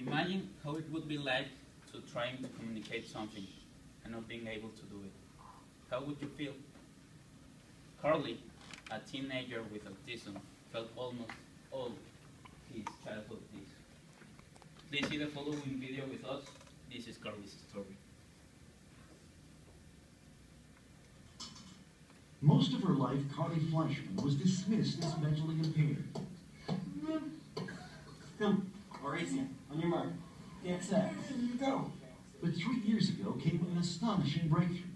Imagine how it would be like to trying to communicate something and not being able to do it. How would you feel? Carly, a teenager with autism, felt almost all his childhood this. Please see the following video with us. This is Carly's story. Most of her life, Carly Fleischman was dismissed as mentally impaired. Come, Horatio, on your mark. Get set. Go. But 3 years ago came an astonishing breakthrough.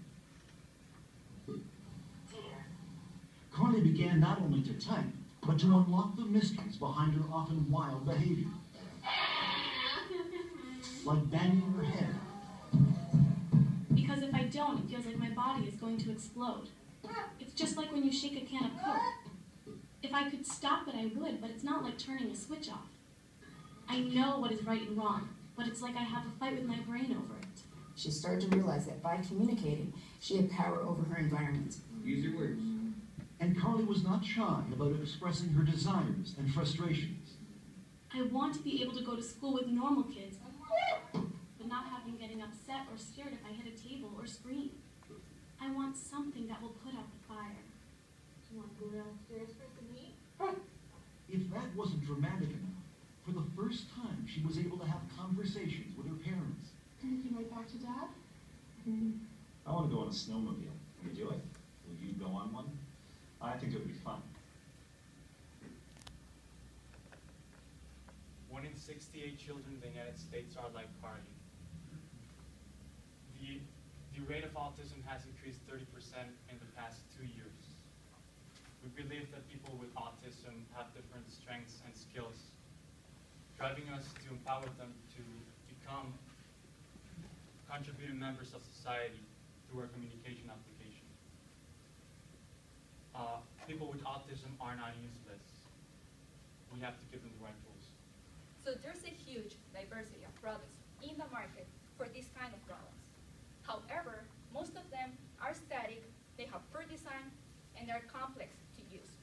Carly began not only to type, but to unlock the mysteries behind her often wild behavior. Like banging her head. Because if I don't, it feels like my body is going to explode. It's just like when you shake a can of Coke. If I could stop it, I would, but it's not like turning a switch off. I know what is right and wrong, but it's like I have a fight with my brain over it. She started to realize that by communicating, she had power over her environment. Use your words. And Carly was not shy about expressing her desires and frustrations. I want to be able to go to school with normal kids, but not have them getting upset or scared if I hit a table or scream. I want something that will put out the fire. Do you want to go downstairs for some meat? If that wasn't dramatic enough, for the first time she was able to have conversations with her parents. Anything right back to Dad? I want to go on a snowmobile. Can you do it? Will you go on one? I think it would be fun. 1 in 68 children in the United States are like Carly. The rate of autism has increased 30% in the past 2 years. We believe that people with autism have different strengths and skills, driving us to empower them to become contributing members of society through our communication application. People with autism are not useless. We have to give them the right tools. So there's a huge diversity of products in the market for these kind of products. However, most of them are static, they have poor design, and they're complex to use.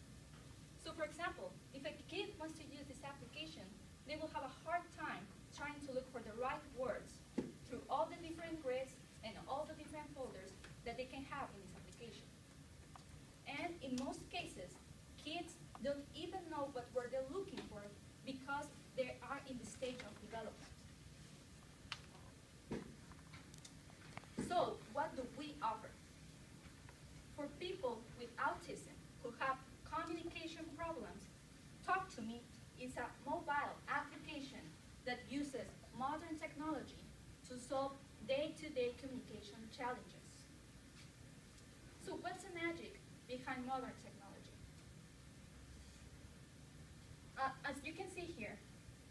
So for example, if a kid wants to use this application, they will have a hard time trying to look for the right words through all the different grids and all the different folders that they can have in this application. And in most cases, kids don't even know what word they're looking for because they are in the stage of development. So what do we offer? For people with autism who have communication problems, Talk2me is a mobile application that uses modern technology to solve day-to-day communication challenges. So what's the magic behind modern technology? As you can see here,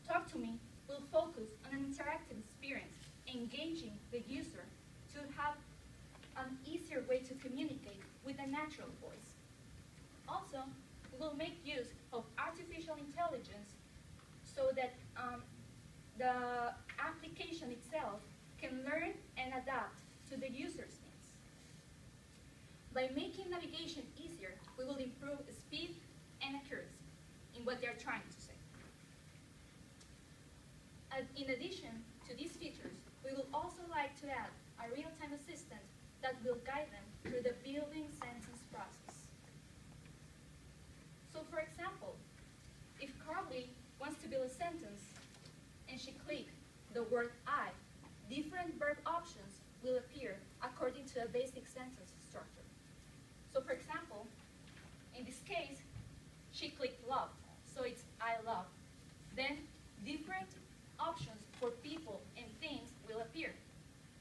Talk2me will focus on an interactive experience, engaging the user to have an easier way to communicate with a natural voice. Also, we will make use of artificial intelligence so that the application itself can learn and adapt to the user's needs. By making navigation easier, we will improve speed and accuracy in what they're trying to say. In addition to these features, we will also like to add a real-time assistant that will guide them through the building sentence process. So for example, if Carly wants to build a sentence and she clicks the word I, different verb options will appear according to a basic sentence structure. So for example, in this case, she clicked love, so it's I love. Then different options for people and things will appear.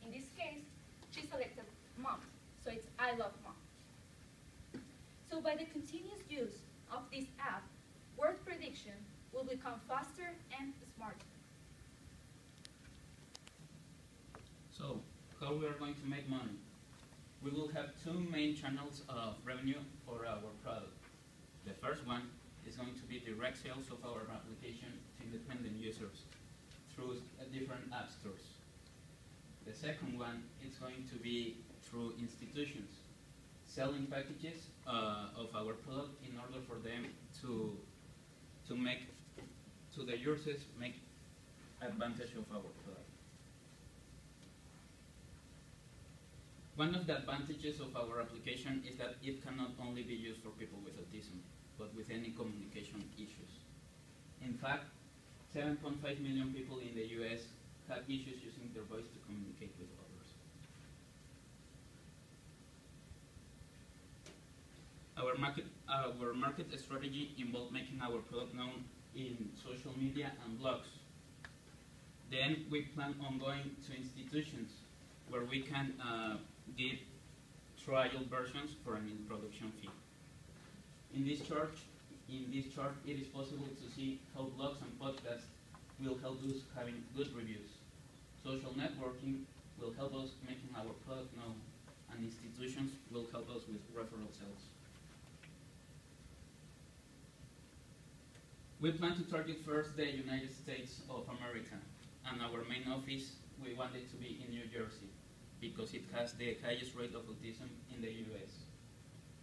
In this case, she selected mom, so it's I love mom. So by the continuous use of this app, word prediction will become faster and smarter. So, how we are going to make money? We will have two main channels of revenue for our product. The first one is going to be direct sales of our application to independent users through different app stores. The second one is going to be through institutions, selling packages of our product in order for them to make, to the users, make advantage of our product. One of the advantages of our application is that it can not only be used for people with autism, but with any communication issues. In fact, 7.5 million people in the US have issues using their voice to communicate with others. Our market strategy involved making our product known in social media and blogs. Then we plan on going to institutions where we can give trial versions for an introduction fee. In this chart, it is possible to see how blogs and podcasts will help us having good reviews. Social networking will help us making our product known, and institutions will help us with referral sales. We plan to target first the United States of America, and our main office, we want it to be in New Jersey, because it has the highest rate of autism in the US.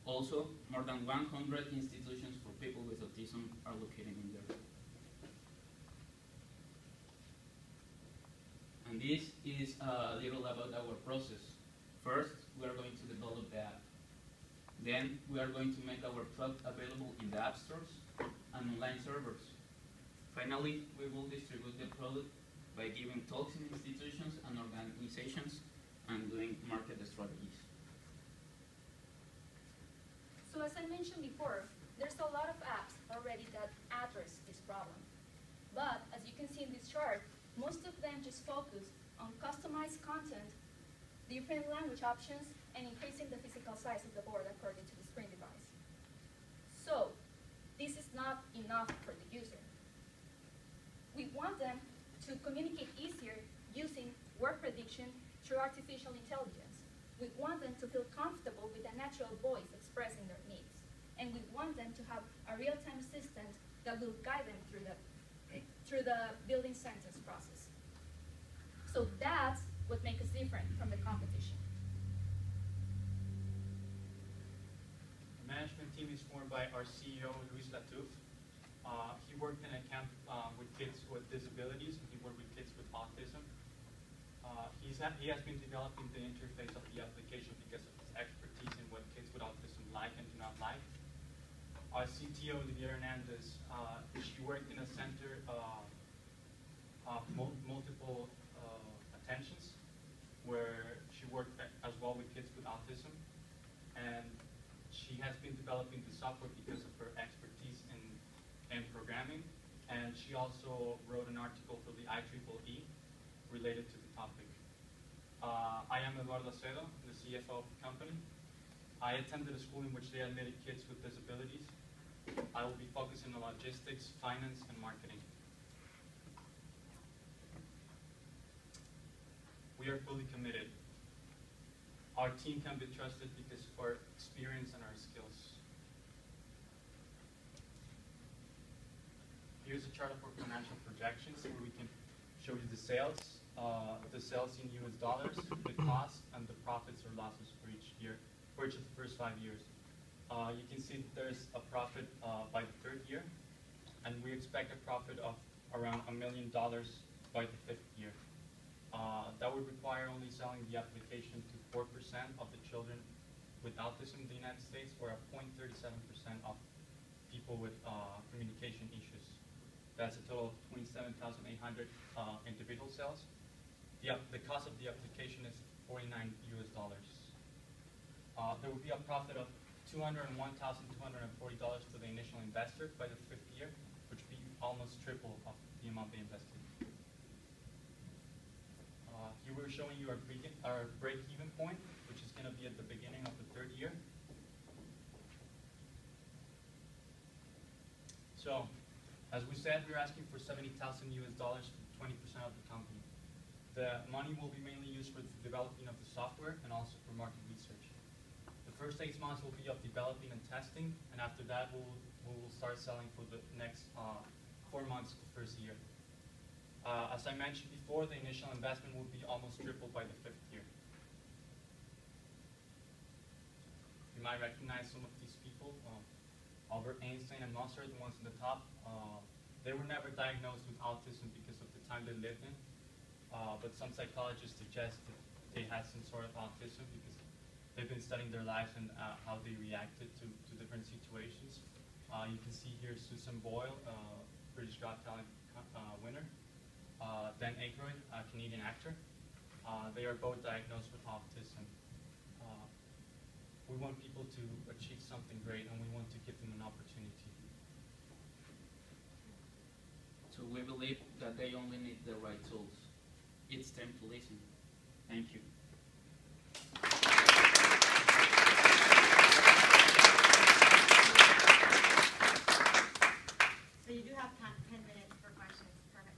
Also, more than 100 institutions for people with autism are located in there. And this is a little about our process. First, we are going to develop the app. Then, we are going to make our product available in the app stores and online servers. Finally, we will distribute the product by giving talks in institutions and organizations and doing market strategies. So as I mentioned before, there's a lot of apps already that address this problem. But as you can see in this chart, most of them just focus on customized content, different language options, and increasing the physical size of the board according to the screen device. So this is not enough for the user. We want them to communicate easier using word prediction through artificial intelligence. We want them to feel comfortable with a natural voice expressing their needs. And we want them to have a real-time assistant that will guide them through the building sentence process. So that's what makes us different from the competition. The management team is formed by our CEO, Luis Latouf. He worked in a camp with kids with disabilities, and he worked with kids with autism. He has been developing the interface of the application because of his expertise in what kids with autism like and do not like. Our CTO, Olivia Hernandez, she worked in a center of multiple attentions, where she worked as well with kids with autism. And she has been developing the software because of her expertise in programming. And she also wrote an article for the IEEE related to the topic. I am Eduardo Acedo, the CFO of the company. I attended a school in which they admitted kids with disabilities. I will be focusing on logistics, finance, and marketing. We are fully committed. Our team can be trusted because of our experience and our skills. Here's a chart of our financial projections where we can show you the sales in US dollars, the cost, and the profits or losses for each year, for each of the first 5 years. You can see there's a profit by the 3rd year, and we expect a profit of around $1 million by the 5th year. That would require only selling the application to 4% of the children with autism in the United States, or a 0.37% of people with communication issues. That's a total of 27,800 individual sales. The cost of the application is $49 US. There will be a profit of $201,240 for the initial investor by the 5th year, which would be almost triple of the amount they invested. Here we're showing you our break-even point, which is going to be at the beginning of the 3rd year. So, as we said, we're asking for $70,000 US for 20% of the company. The money will be mainly used for the developing of the software and also for market research. The first 6 months will be of developing and testing, and after that we will start selling for the next 4 months of the first year. As I mentioned before, the initial investment will be almost tripled by the 5th year. You might recognize some of these people. Albert Einstein and Mozart, the ones in the top. They were never diagnosed with autism because of the time they lived in, but some psychologists suggest that they had some sort of autism because they've been studying their lives and how they reacted to different situations. You can see here Susan Boyle, British Got Talent winner, Dan Aykroyd, a Canadian actor. They are both diagnosed with autism. We want people to achieve something great, and we want to give them an opportunity. So we believe that they only need the right tools. It's time to listen. Thank you. So you do have 10 minutes for questions. Perfect.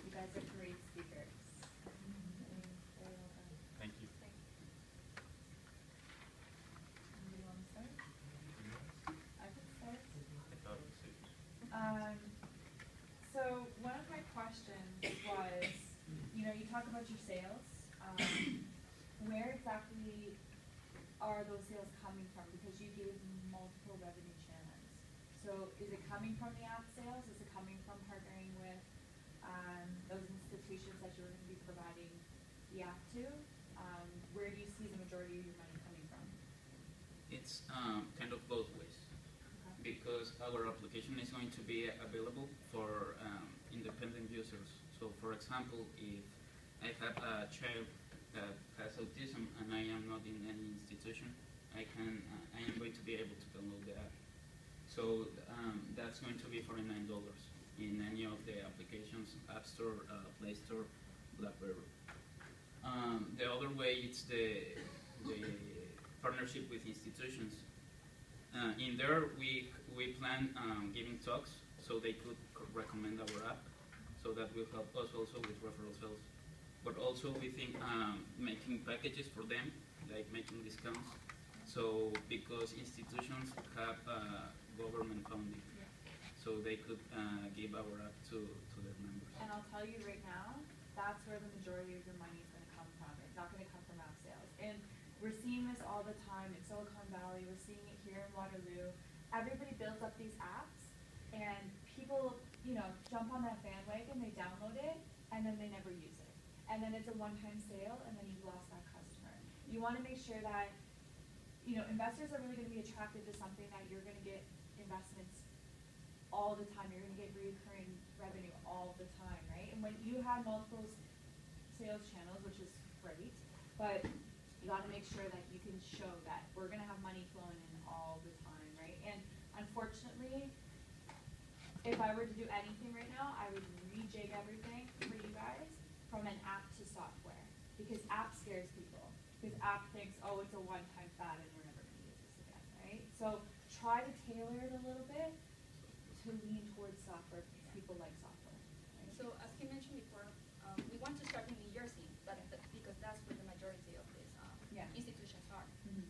You guys are great speakers. Thank you. Anybody want to start? I can start. I thought it was safe. So one of my questions was, you talk about your sales. Where exactly are those sales coming from? Because you gave multiple revenue channels. So is it coming from the app sales? Is it coming from partnering with those institutions that you're going to be providing the app to? Where do you see the majority of your money coming from? It's kind of both ways. Because our application is going to be available for independent users. So for example, if I have a child that has autism and I am not in any institution, I am going to be able to download the app. So that's going to be $49 in any of the applications, App Store, Play Store, BlackBerry. The other way, it's the partnership with institutions. In there, we plan giving talks so they could recommend our app, so that will help us also with referral sales. But also we think making packages for them, like making discounts. So because institutions have government funding, so they could give our app to their members. And I'll tell you right now, that's where the majority of your money is going to come from. It's not going to come from app sales. And we're seeing this all the time in Silicon Valley. We're seeing it here in Waterloo. Everybody builds up these apps, and people, jump on that bandwagon. They download it, and then they never use it. And then it's a one-time sale, and then you've lost that customer. You want to make sure that, investors are really going to be attracted to something that you're going to get investments all the time. You're going to get recurring revenue all the time, right? And when you have multiple sales channels, which is great, but you got to make sure that you can show that we're going to have money flowing in all the time, right? And unfortunately, if I were to do anything right now, I would rejig everything for you guys from an app to software, because app scares people. Because app thinks, oh, it's a one-time fad and we're never going to use this again, right? So try to tailor it a little bit to lean towards software, because people like software. Right? So as he mentioned before, we want to start in New Jersey, because that's where the majority of these institutions are.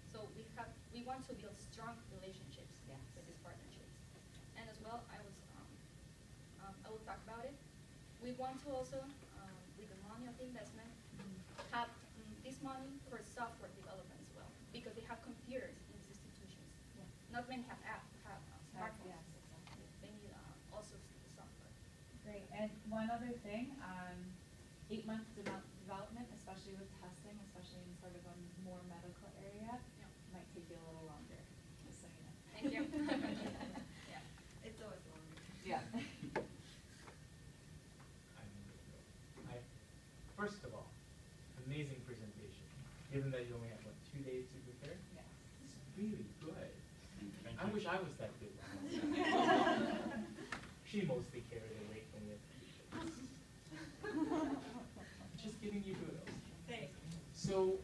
So we want to build strong relationships with these partnerships. And as well, I will talk about it. We want to also, with the money of the investment, have this money for software development as well, because they have computers in these institutions. Not many have smartphones. Yes, exactly. They need also the software. Great. And one other thing, 8-month development, especially with testing, especially in sort of a more medical area, might take you a little longer, just so you know. Thank you. Yeah, it's always longer. Yeah. First of all, amazing presentation. Given that you only have, 2 days to prepare? Yeah. It's really good. I wish I was that good. She mostly carried the weight from it. Just giving you kudos. Thanks. So,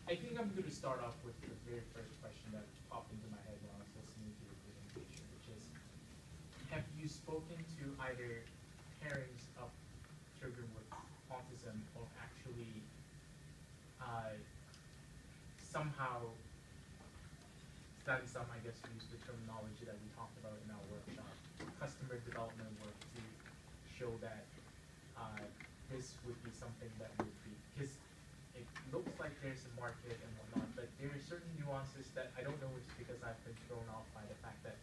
I think I'm going to start off with the very first question that popped into my head when I was listening to your presentation, which is, have you spoken to either parents of children with autism or actually somehow done some, I guess, use the terminology that we talked about in our workshop, customer development work to show that this would be something that would be, because looks like there's a market and whatnot, but there are certain nuances that I don't know if it's because I've been thrown off by the fact that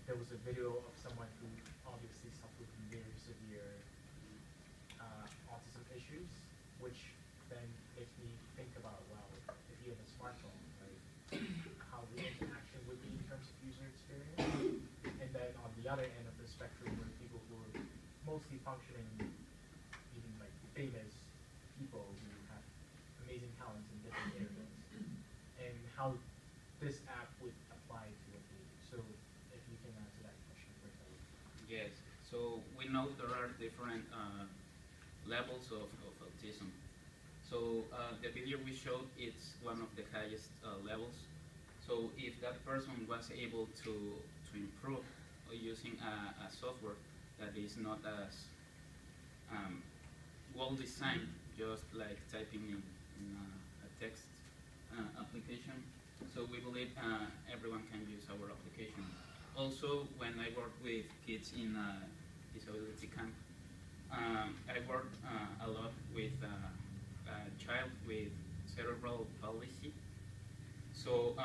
there was a video of someone who obviously suffered from very severe autism issues, which then makes me think about, well, if you have a smartphone, like, how the interaction would be in terms of user experience. And then on the other end of the spectrum were people who are mostly functioning, even like famous people who have amazing talents in different areas, and how this app would apply to a baby. So if you can answer that question first, I would. Yes. So we know there are different levels of autism. So the video we showed, it's one of the highest levels. So if that person was able to improve using a software that is not as well designed, just like typing in a text application. So we believe everyone can use our application. Also, when I work with kids in a disability camp, I work a lot with a child with cerebral palsy. So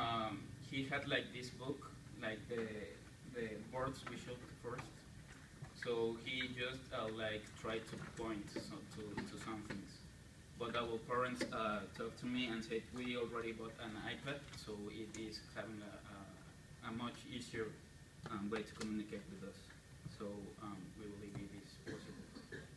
he had like this book, like the words we showed first. So he just like tried to point to some things. But our parents talked to me and said we already bought an iPad, so it is having a much easier way to communicate with us. So we believe it is possible.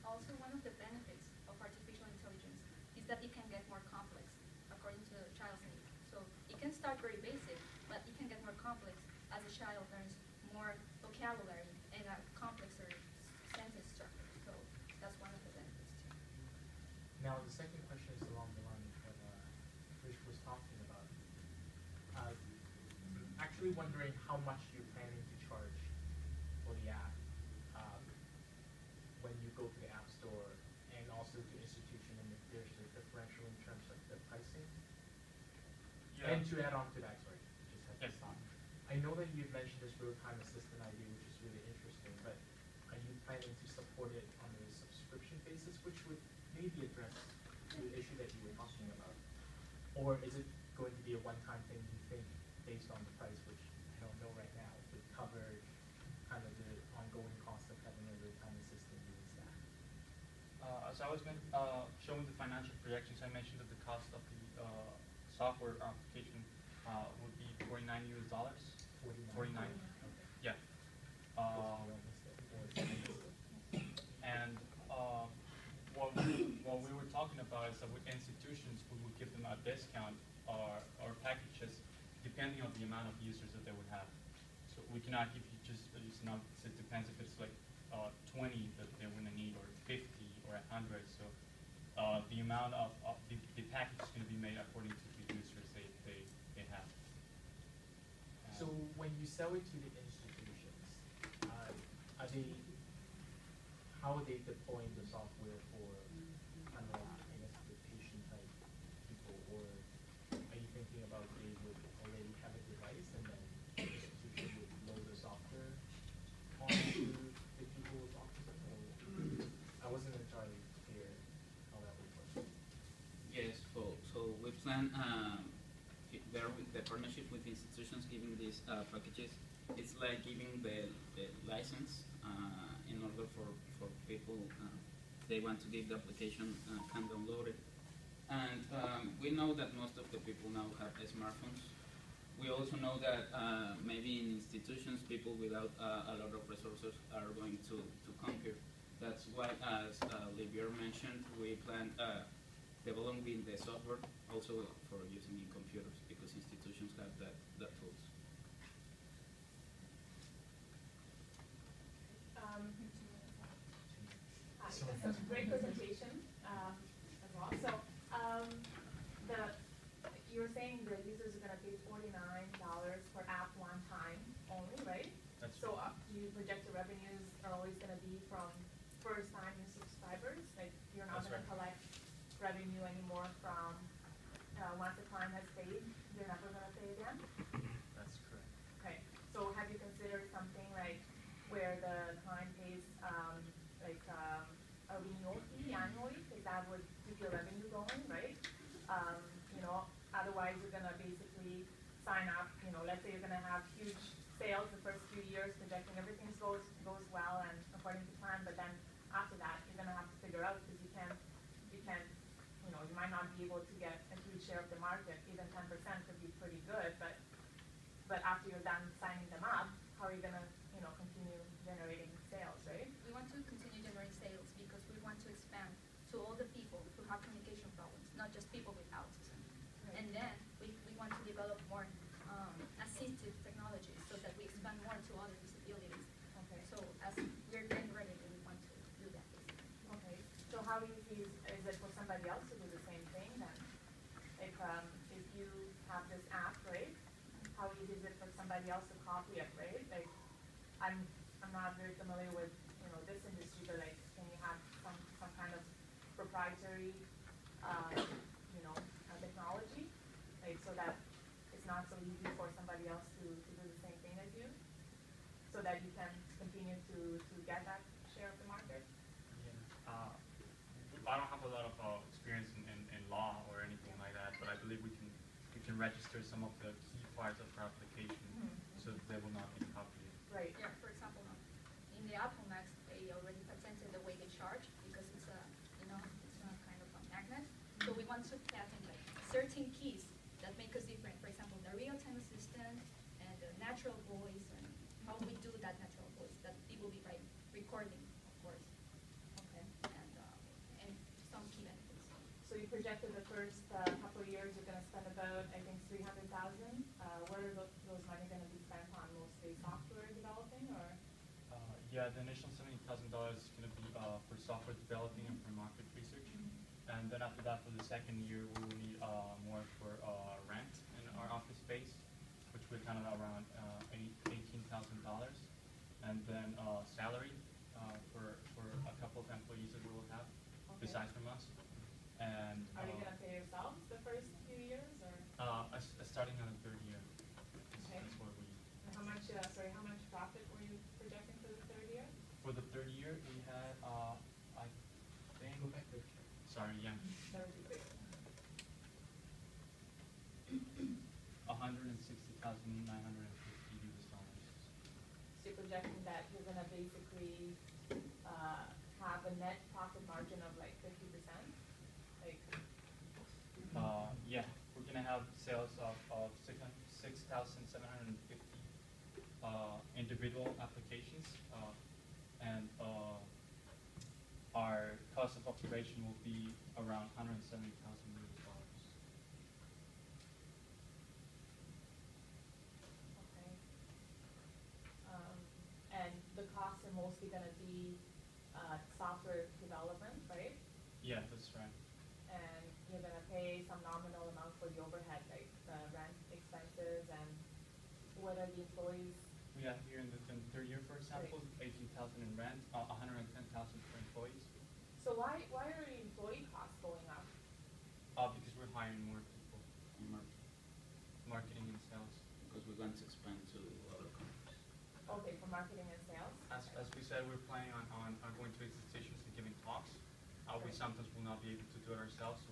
Also, one of the benefits of artificial intelligence is that it can get more complex according to the child's needs. So it can start very basic, but it can get more complex as the child learns more vocabulary and a complexer sentence structure. So that's one of the benefits too. Now, the second question is along the line of what Rich was talking about. I'm actually wondering how much you're planning to charge for the app when you go to the App Store, and also to institution, and if there's a differential in terms of the pricing. Yeah. And to add on to that, sorry, just have to stop. I know that you've mentioned this real-time assistant idea, which is really interesting, but are you planning to support it on a subscription basis, which would maybe address the issue that you were talking about? Or is it going to be a one-time thing, you think, based on the price, which I don't know right now, would cover kind of the ongoing cost of having a real-time assistant doing staff? So I was showing the financial projections. I mentioned that the cost of the software application would be $49 US. 49. Yeah. And what we were talking about is that with institutions, we would give them a discount or packages depending on the amount of users that they would have. So we cannot give you just not. It depends if it's like 20 that they're going to need, or 50 or 100. So the amount of the package is going to be made according to the users they have. So when you sell it to the institutions, how are they deploying the software for kind of, I guess, the patient type people, or are you thinking about they would already have a device and then the institution would load the software onto the people with autism? Or I wasn't entirely clear how that would work. Yes, so we plan the partnership with institutions giving these packages. It's like giving the license in order for people, they want to give the application, can download it. And we know that most of the people now have smartphones. We also know that maybe in institutions, people without a lot of resources are going to come here. That's why, as Livier mentioned, we plan developing the software also for using in computers, because institutions have that tools. That's a great presentation as well. So you were saying the users are going to pay $49 per app one time only, right? That's so do you project the revenues are always going to be from first-time new subscribers? Like you're not going to collect revenue anymore from once the client has paid, they're never going to pay again? That's correct. Okay. So have you considered something like where the client pays a renewal fee annually, because that would keep your revenue going, right? You know, otherwise you're gonna basically sign up, you know, let's say you're gonna have huge sales the first few years, projecting everything goes well and according to plan, but then after that, you're gonna have to figure out, because you can't, you know, you might not be able to get a huge share of the market, even 10% could be pretty good, but after you're done signing them up, how are you gonna, you know, continue generating sales, right? We want to continue generating sales because we want to expand to all the people who have communication problems, not just people with autism. Right. And then we want to develop more assistive technologies so that we expand more to other disabilities. Okay. So as we're getting ready, we want to do that basically. Okay, so how easy is it for somebody else to do the same thing then? If you have this app, right, how easy is it for somebody else to copy it, right? Like, I'm not very familiar with, you know, this industry, but like, can you have some kind of proprietary, you know, technology, like, so that it's not so easy for somebody else to do the same thing as you, so that you can continue to get that share of the market? Yeah. I don't have a lot of experience in law or anything like that, but I believe we can register some of the key parts of our application so that they will not be copied. Right. Yeah, for example, in the Apple Max, they already patented the way they charge because it's a, you know, it's a kind of a magnet. So we want to patent like certain keys that make us different. For example, the real-time assistant and the natural voice and how we do that natural voice that people will be recording, of course. Okay. And some key benefits. So you projected the first couple of years you're going to spend about, I think, $300,000. Where are those money going to be spent on? Mostly software developing, or? Yeah, the initial $70,000 is going to be for software developing and for market research. And then after that, for the second year, we will need more for rent in our office space, which we're kind of around $18,000. And then salary for a couple of employees that we will have, besides from us. And are you going to pay yourselves the first few years, or? Starting on the third year. Okay. That's what we. And how much profit were you projecting for the third year? For the third year, we had, I think. Go back there. Sorry, yeah. That would be great. 160,950 US dollars. So you're projecting that you're going to basically have a net profit margin of like 50%? Like. Yeah, we're gonna have sales of 6,750 individual applications, and our cost of operation will be around $170,000 US. Okay. And the costs are mostly going to be software development, right? Yeah, that's right. And you're going to pay some nominal amount for the overhead, like the rent expenses, and what are the employees? We have here in the third year, for example, 18,000 in rent, 110,000 for employees. So why are the employee costs going up? Because we're hiring more people in marketing and sales. Because we're going to expand to other countries. Okay, for marketing and sales? As we said, we're planning on going to institutions and giving talks. We sometimes will not be able to do it ourselves, so